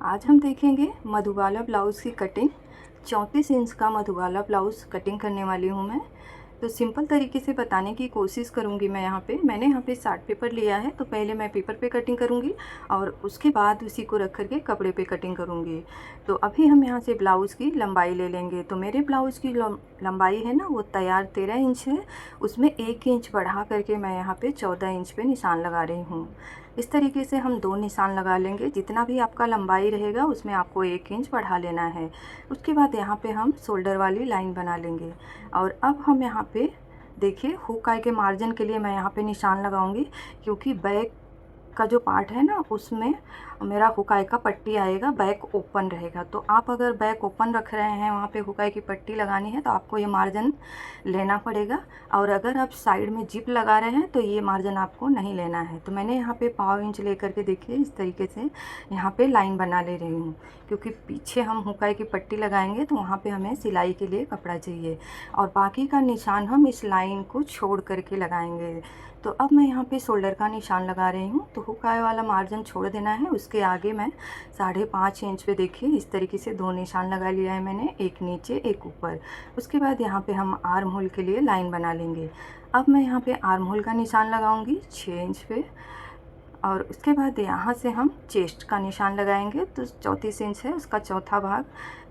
आज हम देखेंगे मधुबाला ब्लाउज़ की कटिंग। 34 इंच का मधुबाला ब्लाउज़ कटिंग करने वाली हूँ मैं। तो सिंपल तरीके से बताने की कोशिश करूँगी मैं। मैंने यहाँ पे चार्ट पेपर लिया है, तो पहले मैं पेपर पे कटिंग करूँगी और उसके बाद उसी को रख कर के कपड़े पे कटिंग करूँगी। तो अभी हम यहाँ से ब्लाउज़ की लंबाई ले लेंगे। तो मेरे ब्लाउज़ की लंबाई है ना, वो तैयार 13 इंच है। उसमें 1 इंच बढ़ा करके मैं यहाँ पे 14 इंच पे निशान लगा रही हूँ। इस तरीके से हम 2 निशान लगा लेंगे। जितना भी आपका लंबाई रहेगा उसमें आपको 1 इंच बढ़ा लेना है। उसके बाद यहाँ पे हम शोल्डर वाली लाइन बना लेंगे। और अब हम यहाँ पे देखिए, हुक आई के मार्जिन के लिए मैं यहाँ पे निशान लगाऊंगी, क्योंकि बैक का जो पार्ट है ना, उसमें मेरा हुकाई का पट्टी आएगा, बैक ओपन रहेगा। तो आप अगर बैक ओपन रख रहे हैं, वहाँ पे हुकाई की पट्टी लगानी है, तो आपको ये मार्जिन लेना पड़ेगा। और अगर आप साइड में जिप लगा रहे हैं तो ये मार्जिन आपको नहीं लेना है। तो मैंने यहाँ पे 1/4 इंच लेकर के देखिए इस तरीके से यहाँ पे लाइन बना ले रही हूँ, क्योंकि पीछे हम हुकाई की पट्टी लगाएंगे तो वहाँ पे हमें सिलाई के लिए कपड़ा चाहिए, और बाकी का निशान हम इस लाइन को छोड़ करके लगाएंगे। तो अब मैं यहाँ पे शोल्डर का निशान लगा रही हूँ। तो हुकाई वाला मार्जिन छोड़ देना है। उसके आगे मैं 5.5 इंच पे देखिए इस तरीके से 2 निशान लगा लिया है मैंने, एक नीचे एक ऊपर। उसके बाद यहाँ पे हम आर्म होल के लिए लाइन बना लेंगे। अब मैं यहाँ पे आर्म होल का निशान लगाऊंगी 6 इंच पे, और उसके बाद यहाँ से हम चेस्ट का निशान लगाएंगे। तो 34 इंच है, उसका चौथा भाग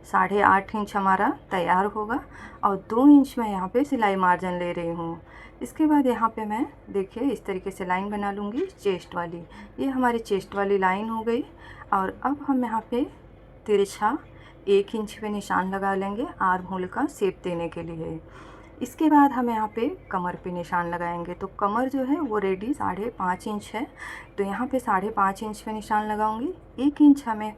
8.5 इंच हमारा तैयार होगा, और 2 इंच मैं यहाँ पे सिलाई मार्जिन ले रही हूँ। इसके बाद यहाँ पे मैं देखिए इस तरीके से लाइन बना लूँगी चेस्ट वाली। ये हमारी चेस्ट वाली लाइन हो गई। और अब हम यहाँ पे तिरछा 1 इंच पे निशान लगा लेंगे आर्म होल का शेप देने के लिए। इसके बाद हम यहाँ पे कमर पे निशान लगाएंगे। तो कमर जो है वो रेडी 5.5 इंच है, तो यहाँ पे 5.5 इंच पे निशान लगाऊंगी। 1 इंच हमें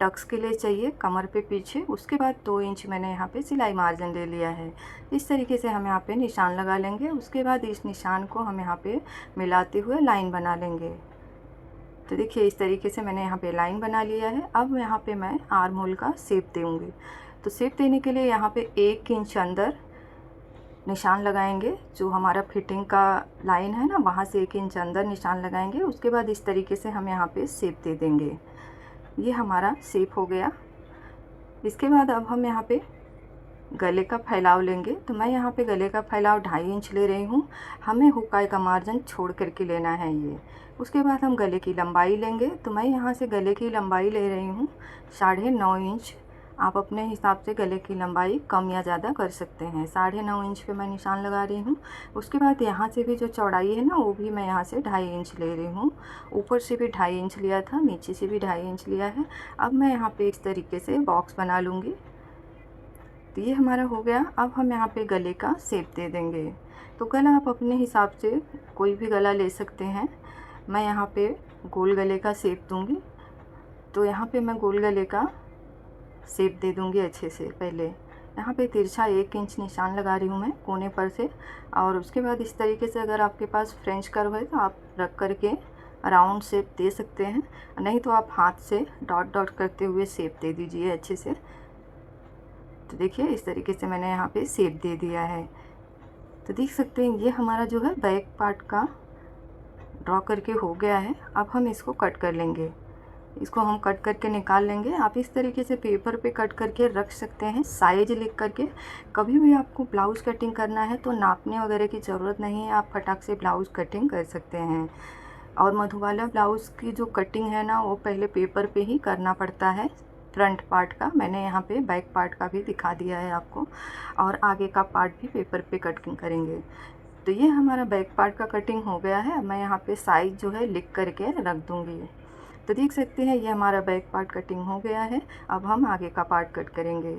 टक्स के लिए चाहिए कमर पे पीछे। उसके बाद 2 इंच मैंने यहाँ पे सिलाई मार्जिन ले लिया है। इस तरीके से हम यहाँ पे निशान लगा लेंगे। उसके बाद इस निशान को हम यहाँ पे मिलाते हुए लाइन बना लेंगे। तो देखिए इस तरीके से मैंने यहाँ पे लाइन बना लिया है। अब यहाँ पे मैं आर्म होल का शेप दूँगी। तो शेप देने के लिए यहाँ पे 1 इंच अंदर निशान लगाएंगे। जो हमारा फिटिंग का लाइन है ना, वहाँ से 1 इंच अंदर निशान लगाएंगे। उसके बाद इस तरीके से हम यहाँ पे शेप दे देंगे। ये हमारा शेप हो गया। इसके बाद अब हम यहाँ पे गले का फैलाव लेंगे। तो मैं यहाँ पे गले का फैलाव 2.5 इंच ले रही हूँ। हमें हुकाई का मार्जिन छोड़ करके लेना है ये। उसके बाद हम गले की लंबाई लेंगे। तो मैं यहाँ से गले की लंबाई ले रही हूँ 9.5 इंच। आप अपने हिसाब से गले की लंबाई कम या ज़्यादा कर सकते हैं। 9.5 इंच पे मैं निशान लगा रही हूँ। उसके बाद यहाँ से भी जो चौड़ाई है ना, वो भी मैं यहाँ से 2.5 इंच ले रही हूँ। ऊपर से भी 2.5 इंच लिया था, नीचे से भी 2.5 इंच लिया है। अब मैं यहाँ पे इस तरीके से बॉक्स बना लूँगी। तो ये हमारा हो गया। अब हम यहाँ पे गले का शेप दे देंगे। तो गला आप अपने हिसाब से कोई भी गला ले सकते हैं। मैं यहाँ पे गोल गले का शेप दूँगी। तो यहाँ पे मैं गोल गले का शेप दे दूँगी अच्छे से। पहले यहाँ पे तिरछा 1 इंच निशान लगा रही हूँ मैं कोने पर से। और उसके बाद इस तरीके से अगर आपके पास फ्रेंच कर्व है तो आप रख करके राउंड शेप दे सकते हैं, नहीं तो आप हाथ से डॉट डॉट करते हुए शेप दे दीजिए अच्छे से। तो देखिए इस तरीके से मैंने यहाँ पे शेप दे दिया है। तो देख सकते हैं ये हमारा जो है बैक पार्ट का ड्रॉ करके हो गया है। अब हम इसको कट कर लेंगे। इसको हम कट करके निकाल लेंगे। आप इस तरीके से पेपर पे कट करके रख सकते हैं, साइज लिख करके। कभी भी आपको ब्लाउज़ कटिंग करना है तो नापने वगैरह की ज़रूरत नहीं है, आप फटाक से ब्लाउज़ कटिंग कर सकते हैं। और मधुबाला ब्लाउज़ की जो कटिंग है ना, वो पहले पेपर पे ही करना पड़ता है। फ्रंट पार्ट का मैंने यहाँ पे बैक पार्ट का भी दिखा दिया है आपको, और आगे का पार्ट भी पेपर पे कटिंग करेंगे। तो ये हमारा बैक पार्ट का कटिंग हो गया है। मैं यहाँ पे साइज जो है लिख करके रख दूँगी। तो देख सकते हैं ये हमारा बैक पार्ट कटिंग हो गया है। अब हम आगे का पार्ट कट करेंगे।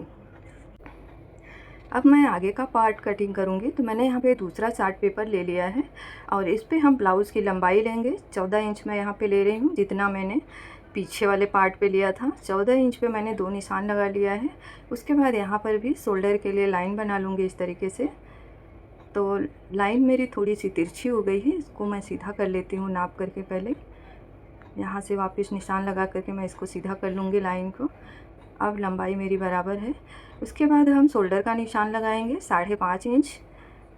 अब मैं आगे का पार्ट कटिंग करूँगी। तो मैंने यहाँ पे दूसरा चार्ट पेपर ले लिया है, और इस पे हम ब्लाउज़ की लंबाई लेंगे। 14 इंच मैं यहाँ पे ले रही हूँ, जितना मैंने पीछे वाले पार्ट पे लिया था। 14 इंच पे मैंने 2 निशान लगा लिया है। उसके बाद यहाँ पर भी शोल्डर के लिए लाइन बना लूँगी इस तरीके से। तो लाइन मेरी थोड़ी सी तिरछी हो गई है, इसको मैं सीधा कर लेती हूँ नाप करके। पहले यहाँ से वापस निशान लगा करके मैं इसको सीधा कर लूँगी लाइन को। अब लंबाई मेरी बराबर है। उसके बाद हम शोल्डर का निशान लगाएंगे 5.5 इंच।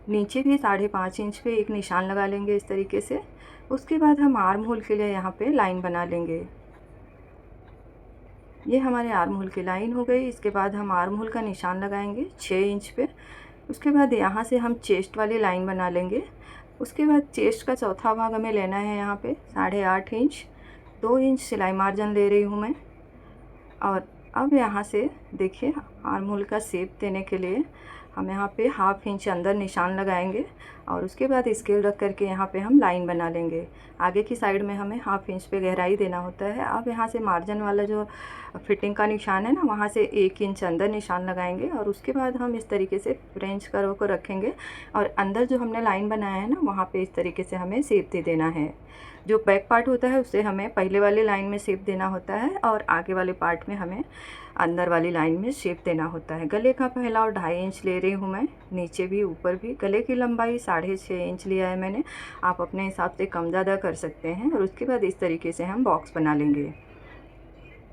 नीचे भी 5.5 इंच पे एक निशान लगा लेंगे इस तरीके से। उसके बाद हम आर्म होल के लिए यहाँ पे लाइन बना लेंगे। ये हमारे आर्म होल की लाइन हो गई। इसके बाद हम आर्म होल का निशान लगाएंगे 6 इंच पे। उसके बाद यहाँ से हम चेस्ट वाली लाइन बना लेंगे। उसके बाद चेस्ट का चौथा भाग हमें लेना है यहाँ पे 8.5 इंच, 2 इंच सिलाई मार्जिन ले रही हूँ मैं। और अब यहाँ से देखिए आर्म होल का शेप देने के लिए हम यहाँ पे 1/2 इंच अंदर निशान लगाएंगे और उसके बाद स्केल रख करके यहाँ पे हम लाइन बना लेंगे। आगे की साइड में हमें 1/2 इंच पे गहराई देना होता है। अब यहाँ से मार्जिन वाला जो फिटिंग का निशान है ना, वहाँ से 1 इंच अंदर निशान लगाएंगे और उसके बाद हम इस तरीके से फ्रेंच कर्व को रखेंगे और अंदर जो हमने लाइन बनाया है ना, वहाँ पे इस तरीके से हमें शेप दे देना है। जो बैक पार्ट होता है उसे हमें पहले वाली लाइन में शेप देना होता है और आगे वाले पार्ट में हमें अंदर वाली लाइन में शेप देना होता है। गले का फैलाव 2.5 इंच ले रही हूँ मैं, नीचे भी ऊपर भी। गले की लंबाई 6.5 इंच लिया है मैंने, आप अपने हिसाब से कम ज़्यादा कर सकते हैं। और उसके बाद इस तरीके से हम बॉक्स बना लेंगे।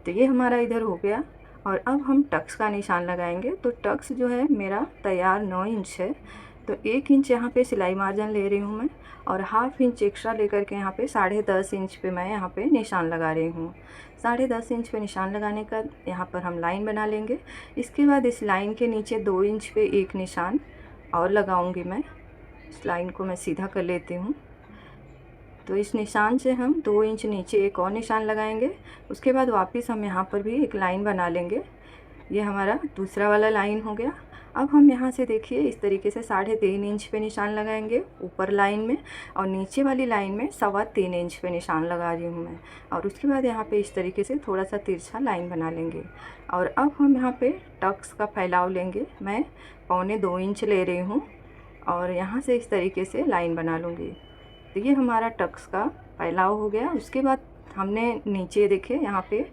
तो ये हमारा इधर हो गया। और अब हम टक्स का निशान लगाएंगे। तो टक्स जो है मेरा तैयार 9 इंच है, तो 1 इंच यहाँ पे सिलाई मार्जिन ले रही हूँ मैं और 1/2 इंच एक्स्ट्रा लेकर के यहाँ पे 10.5 इंच पे मैं यहाँ पे निशान लगा रही हूँ। 10.5 इंच पे निशान लगाने का यहाँ पर हम लाइन बना लेंगे। इसके बाद इस लाइन के नीचे 2 इंच पे एक निशान और लगाऊंगी मैं। इस लाइन को मैं सीधा कर लेती हूँ। तो इस निशान से हम 2 इंच नीचे एक और निशान लगाएंगे। उसके बाद वापस हम यहाँ पर भी एक लाइन बना लेंगे। ये हमारा दूसरा वाला लाइन हो गया। अब हम यहाँ से देखिए इस तरीके से 3.5 इंच पे निशान लगाएंगे ऊपर लाइन में और नीचे वाली लाइन में 3.25 इंच पे निशान लगा रही हूँ मैं। और उसके बाद यहाँ पे इस तरीके से थोड़ा सा तिरछा लाइन बना लेंगे। और अब हम यहाँ पे टक्स का फैलाव लेंगे। मैं 1.25 इंच ले रही हूँ और यहाँ से इस तरीके से लाइन बना लूँगी। तो ये हमारा टक्स का फैलाव हो गया। उसके बाद हमने नीचे देखिए यहाँ पे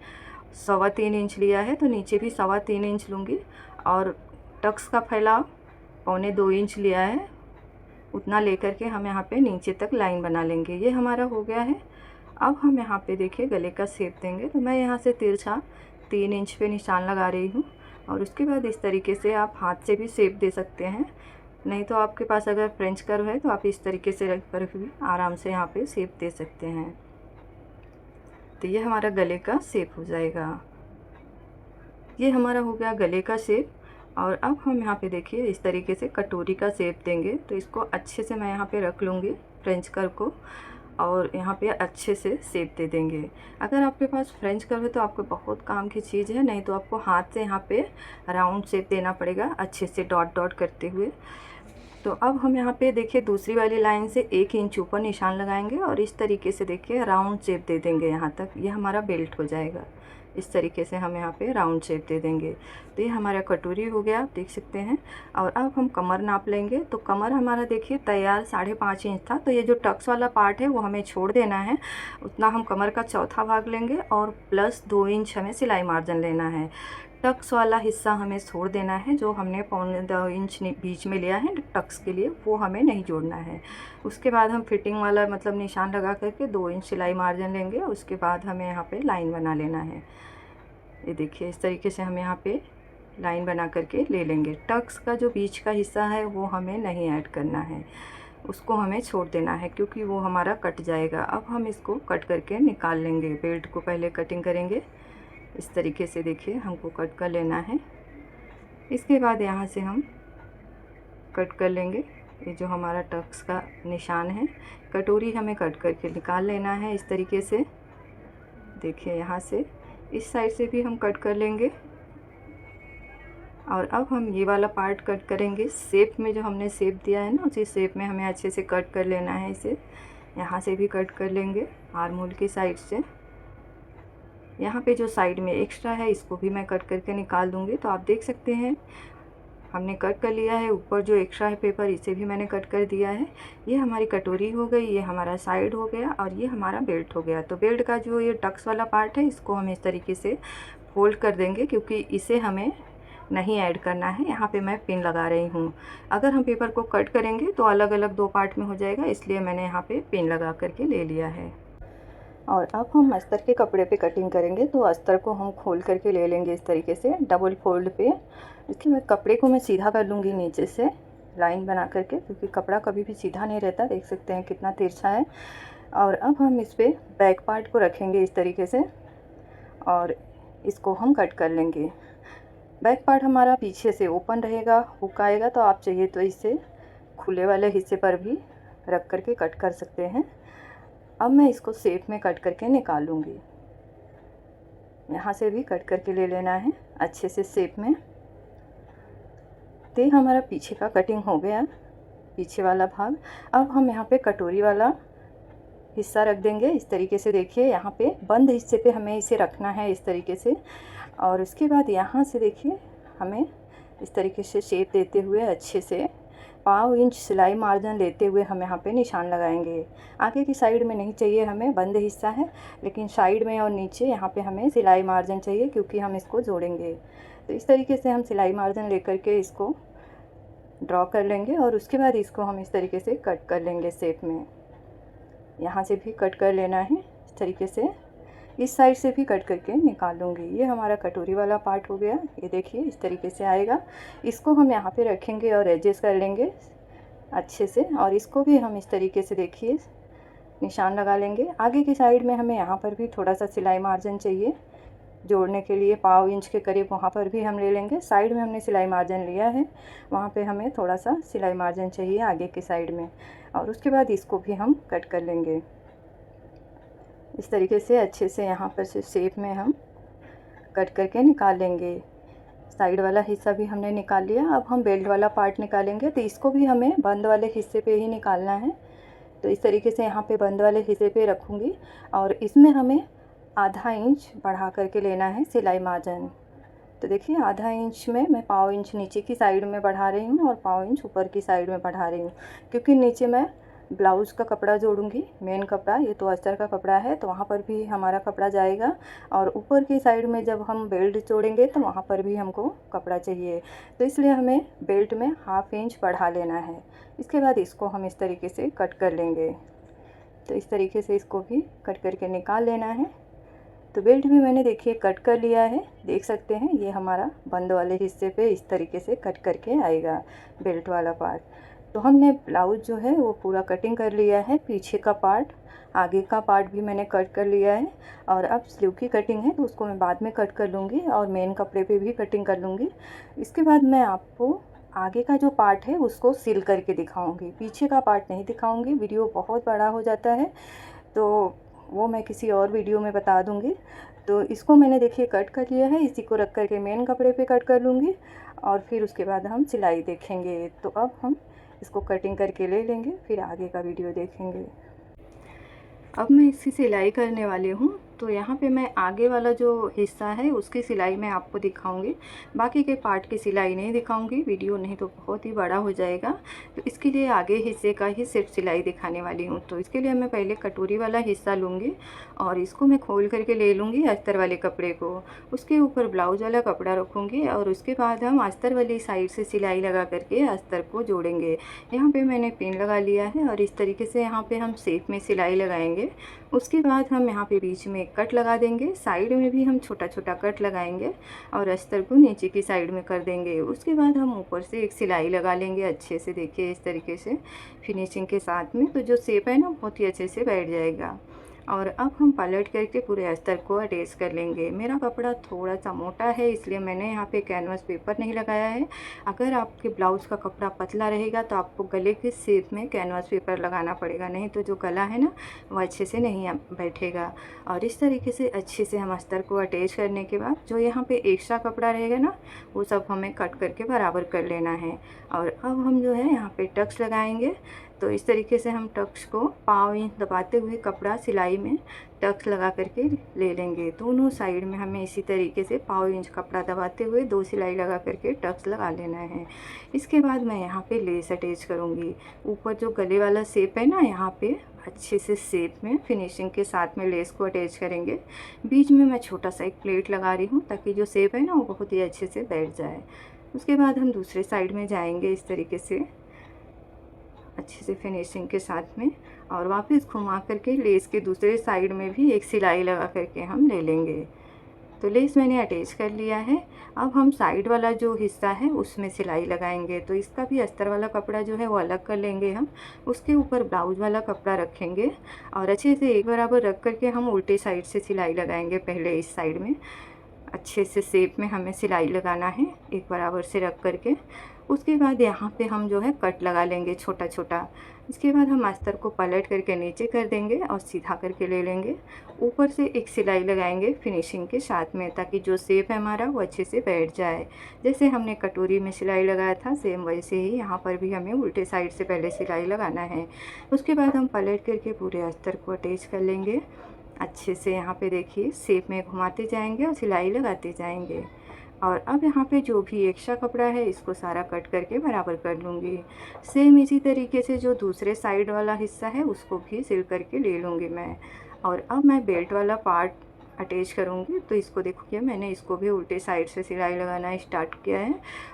3.25 इंच लिया है, तो नीचे भी 3.25 इंच लूँगी और टक्स का फैलाव 1.25 इंच लिया है, उतना लेकर के हम यहाँ पे नीचे तक लाइन बना लेंगे। ये हमारा हो गया है। अब हम यहाँ पे देखिए गले का शेप देंगे। तो मैं यहाँ से तिरछा 3 इंच पे निशान लगा रही हूँ और उसके बाद इस तरीके से आप हाथ से भी शेप दे सकते हैं, नहीं तो आपके पास अगर फ्रेंच कर्व है तो आप इस तरीके से रख कर भी आराम से यहाँ पे शेप दे सकते हैं। तो ये हमारा गले का शेप हो जाएगा। ये हमारा हो गया गले का शेप। और अब हम यहाँ पे देखिए इस तरीके से कटोरी का शेप देंगे। तो इसको अच्छे से मैं यहाँ पे रख लूँगी फ्रेंच कर्व को और यहाँ पे अच्छे से शेप दे देंगे। अगर आपके पास फ्रेंच कर्व है तो आपको बहुत काम की चीज़ है, नहीं तो आपको हाथ से यहाँ पे राउंड शेप देना पड़ेगा अच्छे से डॉट डॉट करते हुए। तो अब हम यहाँ पे देखिए दूसरी वाली लाइन से 1 इंच ऊपर निशान लगाएंगे और इस तरीके से देखिए राउंड शेप दे देंगे यहाँ तक। ये हमारा बेल्ट हो जाएगा। इस तरीके से हम यहाँ पे राउंड शेप दे देंगे। तो ये हमारा कटोरी हो गया, आप देख सकते हैं। और अब हम कमर नाप लेंगे। तो कमर हमारा देखिए तैयार 5.5 इंच था, तो ये जो टक्स वाला पार्ट है वो हमें छोड़ देना है। उतना हम कमर का चौथा भाग लेंगे और प्लस 2 इंच हमें सिलाई मार्जिन लेना है। टक्स वाला हिस्सा हमें छोड़ देना है, जो हमने 1.25 इंच बीच में लिया है टक्स के लिए, वो हमें नहीं जोड़ना है। उसके बाद हम फिटिंग वाला मतलब निशान लगा करके 2 इंच सिलाई मार्जिन लेंगे। उसके बाद हमें यहाँ पे लाइन बना लेना है। ये देखिए इस तरीके से हम यहाँ पे लाइन बना करके ले लेंगे। टक्स का जो बीच का हिस्सा है वो हमें नहीं ऐड करना है, उसको हमें छोड़ देना है क्योंकि वो हमारा कट जाएगा। अब हम इसको कट करके निकाल लेंगे। बेल्ट को पहले कटिंग करेंगे। इस तरीके से देखिए हमको कट कर लेना है। इसके बाद यहाँ से हम कट कर लेंगे। ये जो हमारा टक्स का निशान है, कटोरी हमें कट करके निकाल लेना है इस तरीके से। देखिए यहाँ से इस साइड से भी हम कट कर लेंगे। और अब हम ये वाला पार्ट कट करेंगे। शेप में जो हमने शेप दिया है ना, उसी शेप में हमें अच्छे से कट कर लेना है इसे। यहाँ से भी कट कर लेंगे आर्म होल की साइड से। यहाँ पे जो साइड में एक्स्ट्रा है इसको भी मैं कट करके निकाल दूँगी। तो आप देख सकते हैं हमने कट कर लिया है। ऊपर जो एक्स्ट्रा है पेपर, इसे भी मैंने कट कर दिया है। ये हमारी कटोरी हो गई, ये हमारा साइड हो गया और ये हमारा बेल्ट हो गया। तो बेल्ट का जो ये टक्स वाला पार्ट है इसको हम इस तरीके से फोल्ड कर देंगे क्योंकि इसे हमें नहीं ऐड करना है। यहाँ पे मैं पिन लगा रही हूँ। अगर हम पेपर को कट करेंगे तो अलग अलग 2 पार्ट में हो जाएगा, इसलिए मैंने यहाँ पे पिन लगा करके ले लिया है। और अब हम अस्तर के कपड़े पे कटिंग करेंगे। तो अस्तर को हम खोल करके ले लेंगे इस तरीके से डबल फोल्ड पे। इसके बाद कपड़े को मैं सीधा कर लूँगी नीचे से लाइन बना करके, क्योंकि कपड़ा कभी भी सीधा नहीं रहता। देख सकते हैं कितना तिरछा है। और अब हम इस पर बैक पार्ट को रखेंगे इस तरीके से और इसको हम कट कर लेंगे। बैक पार्ट हमारा पीछे से ओपन रहेगा, हुक आएगा, तो आप चाहिए तो इसे खुले वाले हिस्से पर भी रख करके कट कर सकते हैं। अब मैं इसको शेप में कट करके निकालूंगी। यहाँ से भी कट करके ले लेना है अच्छे से शेप में। तो हमारा पीछे का कटिंग हो गया, पीछे वाला भाग। अब हम यहाँ पे कटोरी वाला हिस्सा रख देंगे इस तरीके से। देखिए यहाँ पे बंद हिस्से पे हमें इसे रखना है इस तरीके से। और उसके बाद यहाँ से देखिए हमें इस तरीके से शेप देते हुए अच्छे से 1/2 इंच सिलाई मार्जिन लेते हुए हम यहाँ पे निशान लगाएंगे। आगे की साइड में नहीं चाहिए हमें, बंद हिस्सा है, लेकिन साइड में और नीचे यहाँ पे हमें सिलाई मार्जिन चाहिए क्योंकि हम इसको जोड़ेंगे। तो इस तरीके से हम सिलाई मार्जिन लेकर के इसको ड्रॉ कर लेंगे और उसके बाद इसको हम इस तरीके से कट कर लेंगे शेप में। यहाँ से भी कट कर लेना है इस तरीके से, इस साइड से भी कट करके निकाल लूँगी। ये हमारा कटोरी वाला पार्ट हो गया। ये देखिए इस तरीके से आएगा। इसको हम यहाँ पे रखेंगे और एडजस्ट कर लेंगे अच्छे से। और इसको भी हम इस तरीके से देखिए निशान लगा लेंगे। आगे की साइड में हमें यहाँ पर भी थोड़ा सा सिलाई मार्जिन चाहिए जोड़ने के लिए, 1/2 इंच के करीब वहाँ पर भी हम ले लेंगे। साइड में हमने सिलाई मार्जिन लिया है, वहाँ पे हमें थोड़ा सा सिलाई मार्जिन चाहिए आगे की साइड में। और उसके बाद इसको भी हम कट कर लेंगे इस तरीके से अच्छे से। यहाँ पर से शेप में हम कट करके निकाल लेंगे। साइड वाला हिस्सा भी हमने निकाल लिया। अब हम बेल्ट वाला पार्ट निकालेंगे, तो इसको भी हमें बंद वाले हिस्से पे ही निकालना है। तो इस तरीके से यहाँ पे बंद वाले हिस्से पे रखूँगी और इसमें हमें आधा इंच बढ़ा करके लेना है सिलाई मार्जिन। तो देखिए आधा इंच में मैं 1/2 इंच नीचे की साइड में बढ़ा रही हूँ और 1/2 इंच ऊपर की साइड में बढ़ा रही हूँ, क्योंकि नीचे मैं ब्लाउज़ का कपड़ा जोड़ूंगी, मेन कपड़ा। ये तो अस्तर का कपड़ा है तो वहाँ पर भी हमारा कपड़ा जाएगा। और ऊपर की साइड में जब हम बेल्ट जोड़ेंगे तो वहाँ पर भी हमको कपड़ा चाहिए, तो इसलिए हमें बेल्ट में 1/2 इंच बढ़ा लेना है। इसके बाद इसको हम इस तरीके से कट कर लेंगे। तो इस तरीके से इसको भी कट करके निकाल लेना है। तो बेल्ट भी मैंने देखिए कट कर लिया है, देख सकते हैं। ये हमारा बंद वाले हिस्से पे इस तरीके से कट करके आएगा बेल्ट वाला पार्ट। तो हमने ब्लाउज़ जो है वो पूरा कटिंग कर लिया है। पीछे का पार्ट, आगे का पार्ट भी मैंने कट कर लिया है। और अब स्लीव की कटिंग है तो उसको मैं बाद में कट कर लूँगी और मेन कपड़े पे भी कटिंग कर लूँगी। इसके बाद मैं आपको आगे का जो पार्ट है उसको सिल करके दिखाऊँगी, पीछे का पार्ट नहीं दिखाऊँगी। वीडियो बहुत बड़ा हो जाता है तो वो मैं किसी और वीडियो में बता दूँगी। तो इसको मैंने देखिए कट कर लिया है, इसी को रख करके मेन कपड़े पे कट कर लूँगी और फिर उसके बाद हम सिलाई देखेंगे। तो अब हम इसको कटिंग करके ले लेंगे, फिर आगे का वीडियो देखेंगे। अब मैं इसकी सिलाई करने वाली हूँ। तो यहाँ पे मैं आगे वाला जो हिस्सा है उसकी सिलाई मैं आपको दिखाऊंगी, बाकी के पार्ट की सिलाई नहीं दिखाऊंगी, वीडियो नहीं तो बहुत ही बड़ा हो जाएगा। तो इसके लिए आगे हिस्से का ही सिर्फ सिलाई दिखाने वाली हूँ। तो इसके लिए मैं पहले कटोरी वाला हिस्सा लूँगी और इसको मैं खोल करके ले लूँगी अस्तर वाले कपड़े को। उसके ऊपर ब्लाउज वाला कपड़ा रखूँगी और उसके बाद हम अस्तर वाली साइड से सिलाई लगा करके अस्तर को जोड़ेंगे। यहाँ पर मैंने पिन लगा लिया है और इस तरीके से यहाँ पर हम शेप में सिलाई लगाएंगे। उसके बाद हम यहाँ पे बीच में कट लगा देंगे, साइड में भी हम छोटा छोटा कट लगाएंगे और अस्तर को नीचे की साइड में कर देंगे। उसके बाद हम ऊपर से एक सिलाई लगा लेंगे अच्छे से, देखिए इस तरीके से फिनिशिंग के साथ में। तो जो शेप है ना बहुत ही अच्छे से बैठ जाएगा। और अब हम पलट करके पूरे अस्तर को अटैच कर लेंगे। मेरा कपड़ा थोड़ा सा मोटा है इसलिए मैंने यहाँ पे कैनवास पेपर नहीं लगाया है। अगर आपके ब्लाउज़ का कपड़ा पतला रहेगा तो आपको गले के शेप में कैनवास पेपर लगाना पड़ेगा, नहीं तो जो गला है ना वो अच्छे से नहीं बैठेगा। और इस तरीके से अच्छे से हम अस्तर को अटैच करने के बाद जो यहाँ पे एक्स्ट्रा कपड़ा रहेगा ना वो सब हमें कट करके बराबर कर लेना है। और अब हम जो है यहाँ पे टक्स लगाएंगे। तो इस तरीके से हम टक्स को 1/2 इंच दबाते हुए कपड़ा सिलाई में टक्स लगा करके ले लेंगे। दोनों साइड में हमें इसी तरीके से 1/2 इंच कपड़ा दबाते हुए 2 सिलाई लगा करके टक्स लगा लेना है। इसके बाद मैं यहाँ पे लेस अटैच करूँगी। ऊपर जो गले वाला शेप है ना यहाँ पे अच्छे से शेप में फिनिशिंग के साथ में लेस को अटैच करेंगे। बीच में मैं छोटा सा एक प्लेट लगा रही हूँ ताकि जो शेप है ना वो बहुत ही अच्छे से बैठ जाए। उसके बाद हम दूसरे साइड में जाएंगे इस तरीके से अच्छे से फिनिशिंग के साथ में और वापस घुमा करके लेस के दूसरे साइड में भी एक सिलाई लगा करके हम ले लेंगे। तो लेस मैंने अटैच कर लिया है। अब हम साइड वाला जो हिस्सा है उसमें सिलाई लगाएंगे। तो इसका भी अस्तर वाला कपड़ा जो है वो अलग कर लेंगे हम, उसके ऊपर ब्लाउज वाला कपड़ा रखेंगे और अच्छे से एक बराबर रख करके हम उल्टे साइड से सिलाई लगाएंगे पहले इस साइड में। अच्छे से शेप में हमें सिलाई लगाना है, एक बराबर से रख करके। उसके बाद यहाँ पे हम जो है कट लगा लेंगे छोटा छोटा। इसके बाद हम अस्तर को पलट करके नीचे कर देंगे और सीधा करके ले लेंगे। ऊपर से एक सिलाई लगाएंगे फिनिशिंग के साथ में, ताकि जो शेप है हमारा वो अच्छे से बैठ जाए। जैसे हमने कटोरी में सिलाई लगाया था सेम वैसे ही यहाँ पर भी हमें उल्टे साइड से पहले सिलाई लगाना है। उसके बाद हम पलट करके पूरे अस्तर को अटैच कर लेंगे अच्छे से। यहाँ पे देखिए शेप में घुमाते जाएंगे और सिलाई लगाते जाएंगे। और अब यहाँ पे जो भी एक्स्ट्रा कपड़ा है इसको सारा कट करके बराबर कर लूँगी। सेम इसी तरीके से जो दूसरे साइड वाला हिस्सा है उसको भी सिल करके ले लूँगी मैं। और अब मैं बेल्ट वाला पार्ट अटैच करूँगी। तो इसको देखिए मैंने इसको भी उल्टे साइड से सिलाई लगाना स्टार्ट किया है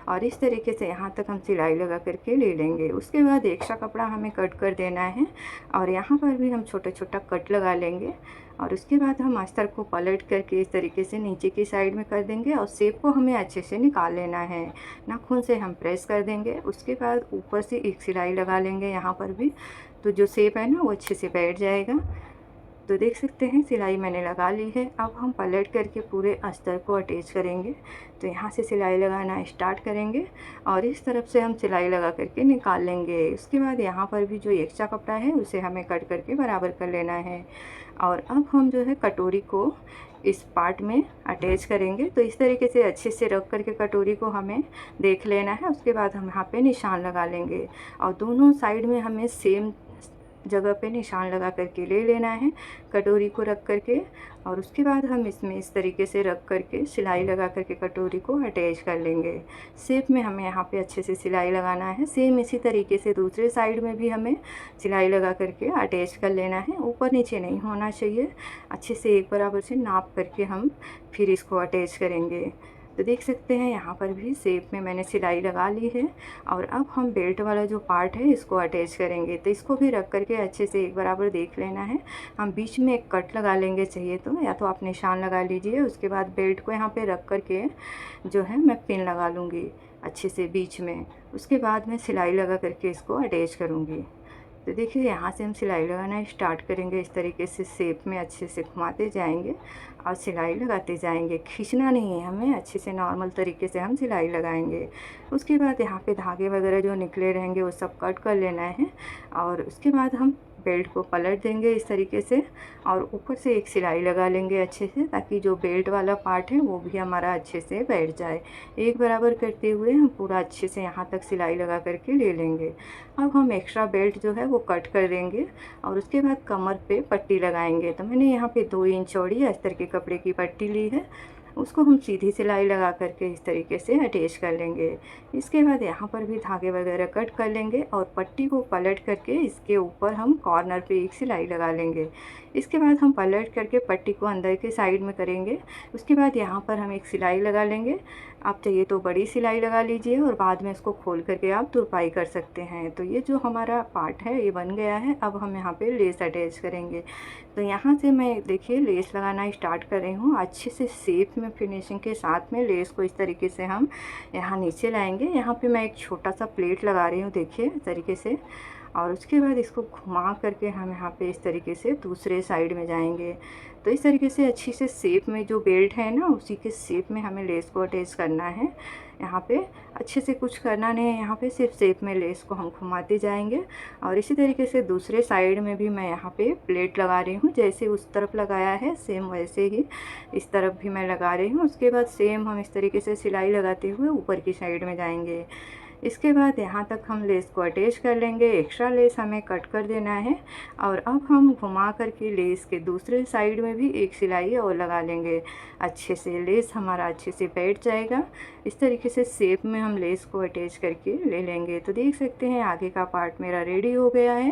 और इस तरीके से यहाँ तक हम सिलाई लगा करके ले लेंगे। उसके बाद एक्स्ट्रा कपड़ा हमें कट कर देना है और यहाँ पर भी हम छोटा छोटा कट लगा लेंगे। और उसके बाद हम अस्तर को पलट करके इस तरीके से नीचे की साइड में कर देंगे और शेप को हमें अच्छे से निकाल लेना है। नाखून से हम प्रेस कर देंगे। उसके बाद ऊपर से एक सिलाई लगा लेंगे यहाँ पर भी, तो जो शेप है ना वो अच्छे से बैठ जाएगा। तो देख सकते हैं सिलाई मैंने लगा ली है। अब हम पलट करके पूरे अस्तर को अटैच करेंगे। तो यहाँ से सिलाई लगाना स्टार्ट करेंगे और इस तरफ से हम सिलाई लगा करके निकाल लेंगे। उसके बाद यहाँ पर भी जो एक्स्ट्रा कपड़ा है उसे हमें कट करके बराबर कर लेना है। और अब हम जो है कटोरी को इस पार्ट में अटैच करेंगे। तो इस तरीके से अच्छे से रख करके कटोरी को हमें देख लेना है। उसके बाद हम यहाँ पे निशान लगा लेंगे और दोनों साइड में हमें सेम जगह पे निशान लगा करके ले लेना है कटोरी को रख करके। और उसके बाद हम इसमें इस तरीके से रख करके सिलाई लगा करके कटोरी को अटैच कर लेंगे। शेप में हमें यहाँ पे अच्छे से सिलाई लगाना है। सेम इसी तरीके से दूसरे साइड में भी हमें सिलाई लगा करके अटैच कर लेना है। ऊपर नीचे नहीं होना चाहिए, अच्छे से एक बराबर से नाप करके हम फिर इसको अटैच करेंगे। तो देख सकते हैं यहाँ पर भी शेप में मैंने सिलाई लगा ली है। और अब हम बेल्ट वाला जो पार्ट है इसको अटैच करेंगे। तो इसको भी रख करके अच्छे से एक बराबर देख लेना है। हम बीच में एक कट लगा लेंगे चाहिए तो, या तो आप निशान लगा लीजिए। उसके बाद बेल्ट को यहाँ पे रख करके जो है मैं पिन लगा लूँगी अच्छे से बीच में। उसके बाद मैं सिलाई लगा करके इसको अटैच करूँगी। तो देखिए यहाँ से हम सिलाई लगाना स्टार्ट करेंगे। इस तरीके से शेप में अच्छे से घुमाते जाएंगे और सिलाई लगाते जाएंगे। खींचना नहीं है हमें, अच्छे से नॉर्मल तरीके से हम सिलाई लगाएंगे। उसके बाद यहाँ पे धागे वगैरह जो निकले रहेंगे वो सब कट कर लेना है। और उसके बाद हम बेल्ट को पलट देंगे इस तरीके से और ऊपर से एक सिलाई लगा लेंगे अच्छे से, ताकि जो बेल्ट वाला पार्ट है वो भी हमारा अच्छे से बैठ जाए। एक बराबर करते हुए हम पूरा अच्छे से यहाँ तक सिलाई लगा करके ले लेंगे। अब हम एक्स्ट्रा बेल्ट जो है वो कट कर देंगे और उसके बाद कमर पे पट्टी लगाएंगे। तो मैंने यहाँ पे 2 इंच चौड़ी अस्तर के कपड़े की पट्टी ली है, उसको हम सीधी सिलाई लगा करके इस तरीके से अटैच कर लेंगे। इसके बाद यहाँ पर भी धागे वगैरह कट कर लेंगे और पट्टी को पलट करके इसके ऊपर हम कॉर्नर पे एक सिलाई लगा लेंगे। इसके बाद हम पलट करके पट्टी को अंदर के साइड में करेंगे। उसके बाद यहाँ पर हम एक सिलाई लगा लेंगे। आप चाहिए तो बड़ी सिलाई लगा लीजिए और बाद में इसको खोल करके आप तुरपाई कर सकते हैं। तो ये जो हमारा पार्ट है ये बन गया है। अब हम यहाँ पे लेस अटैच करेंगे। तो यहाँ से मैं देखिए लेस लगाना स्टार्ट कर रही हूँ। अच्छे से शेप में फिनिशिंग के साथ में लेस को इस तरीके से हम यहाँ नीचे लाएंगे। यहाँ पे मैं एक छोटा सा प्लेट लगा रही हूँ देखिए इस तरीके से। और उसके बाद इसको घुमा करके हम यहाँ पे इस तरीके से दूसरे साइड में जाएंगे। तो इस तरीके से अच्छी से शेप में जो बेल्ट है ना उसी के शेप में हमें लेस को अटैच करना है। यहाँ पे अच्छे से कुछ करना नहीं है, यहाँ पे सिर्फ शेप में लेस को हम घुमाते जाएंगे। और इसी तरीके से दूसरे साइड में भी मैं यहाँ पे प्लेट लगा रही हूँ। जैसे उस तरफ लगाया है सेम वैसे ही इस तरफ भी मैं लगा रही हूँ। उसके बाद सेम हम इस तरीके से सिलाई लगाते हुए ऊपर की साइड में जाएंगे। इसके बाद यहाँ तक हम लेस को अटैच कर लेंगे। एक्स्ट्रा लेस हमें कट कर देना है। और अब हम घुमा करके लेस के दूसरे साइड में भी एक सिलाई और लगा लेंगे। अच्छे से लेस हमारा अच्छे से बैठ जाएगा। इस तरीके से शेप में हम लेस को अटैच करके ले लेंगे। तो देख सकते हैं आगे का पार्ट मेरा रेडी हो गया है।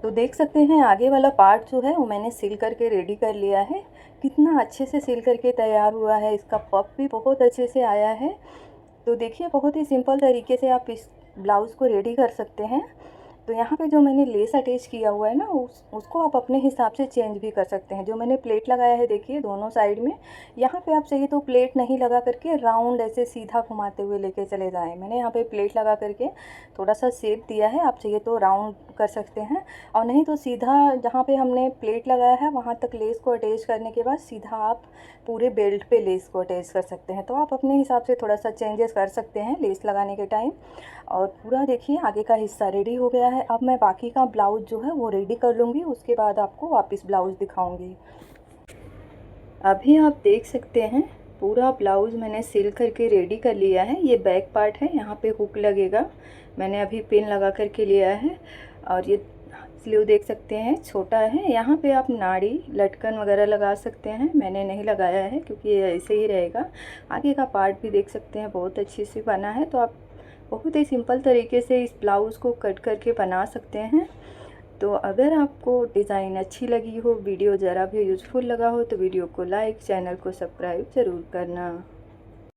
तो देख सकते हैं आगे वाला पार्ट जो है वो मैंने सिल करके रेडी कर लिया है। कितना अच्छे से सिल करके तैयार हुआ है। इसका पफ भी बहुत अच्छे से आया है। तो देखिए बहुत ही सिंपल तरीके से आप इस ब्लाउज़ को रेडी कर सकते हैं। तो यहाँ पे जो मैंने लेस अटैच किया हुआ है ना, उसको आप अपने हिसाब से चेंज भी कर सकते हैं। जो मैंने प्लेट लगाया है देखिए दोनों साइड में, यहाँ पे आप चाहिए तो प्लेट नहीं लगा करके राउंड ऐसे सीधा घुमाते हुए लेके चले जाएं। मैंने यहाँ पे प्लेट लगा करके थोड़ा सा शेप दिया है, आप चाहिए तो राउंड कर सकते हैं, और नहीं तो सीधा जहाँ पे हमने प्लेट लगाया है वहाँ तक लेस को अटैच करने के बाद सीधा आप पूरे बेल्ट पे लेस को अटैच कर सकते हैं। तो आप अपने हिसाब से थोड़ा सा चेंजेस कर सकते हैं लेस लगाने के टाइम। और पूरा देखिए आगे का हिस्सा रेडी हो गया है। अब मैं बाकी का ब्लाउज जो है वो रेडी कर लूँगी, उसके बाद आपको वापस ब्लाउज दिखाऊंगी। अभी आप देख सकते हैं पूरा ब्लाउज़ मैंने सिल करके रेडी कर लिया है। ये बैक पार्ट है, यहाँ पे हुक लगेगा, मैंने अभी पिन लगा करके लिया है। और ये स्लीव देख सकते हैं छोटा है, यहाँ पे आप नाड़ी लटकन वगैरह लगा सकते हैं, मैंने नहीं लगाया है क्योंकि ये ऐसे ही रहेगा। आगे का पार्ट भी देख सकते हैं बहुत अच्छे से बना है। तो आप बहुत ही सिंपल तरीके से इस ब्लाउज़ को कट करके बना सकते हैं। तो अगर आपको डिज़ाइन अच्छी लगी हो, वीडियो ज़रा भी यूज़फुल लगा हो, तो वीडियो को लाइक, चैनल को सब्सक्राइब ज़रूर करना।